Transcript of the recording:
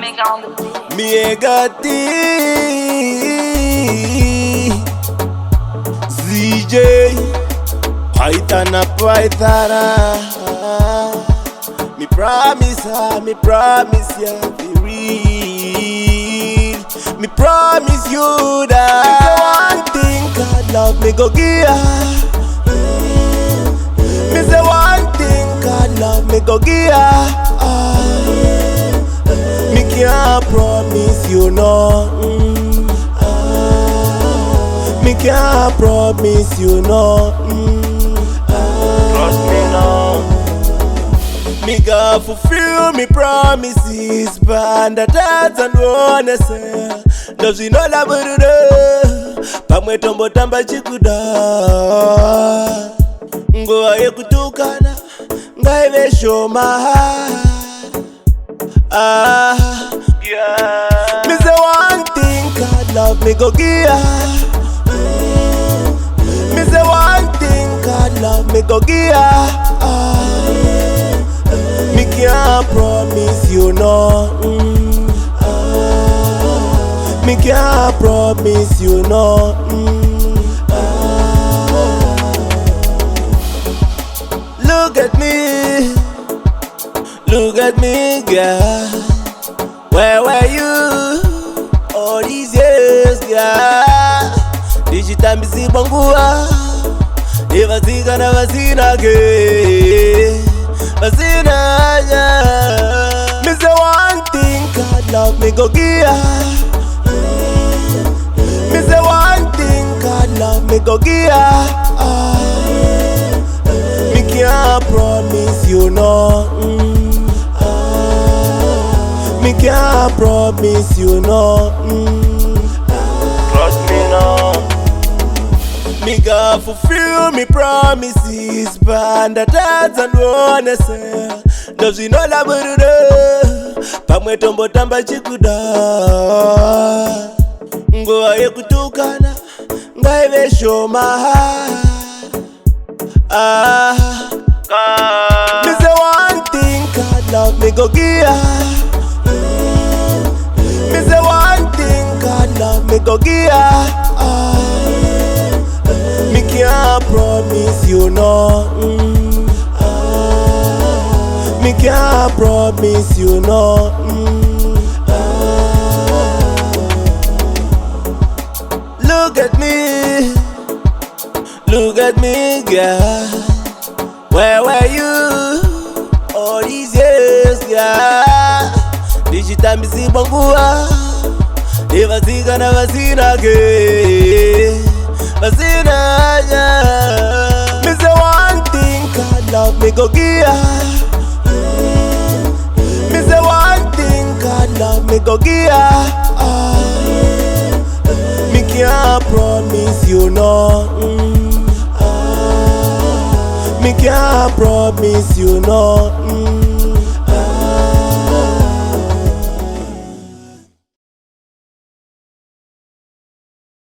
nigga on the beat. Me got ZJ Pythaan a Pythaan. Me promise ya be real. Me promise you that the one thing God love me go give ya. Me say one thing God love me go give ya. Me can't promise you nothing. Me can't promise you nothing. Trust me now. Me gonna fulfill me promises, but the dance and wanna say, does he know la buruda? Pamwe tombo tamba chikuda. Ngo aye kutukana, ngaive shoma. Yeah. Me say one thing God love me go give ya. Me say one thing God love me go give ya. Me can't promise you nothing. Me can't promise you nothing. Look at me, girl. Where were you all these years, girl? Digital misi bangua, evazika na vazina ge, vazina ya. Me say one thing God love me go give ya. Me say one thing God love me go give ya. Me can't promise you nothing. Me can't promise you nothing. Trust me now. Me gonna fulfill me promises, but the dance and wanna say, does he know la buruda? Pamwe tombo tamba chikuda. Ngo aye kutukana, ngaive shoma. Me say one thing God love me go give ya. Me say one thing God love me go give ya. Me can't promise you nothing. Me can't promise you nothing. Look at me, girl. Where were you all these years, girl? Digital misi bangua, evazika na vazina ge, vazina ya. Me say one thing God love me go give ya. Me say one thing God love me go give ya. Me can't promise you nothing. Me can't promise you nothing.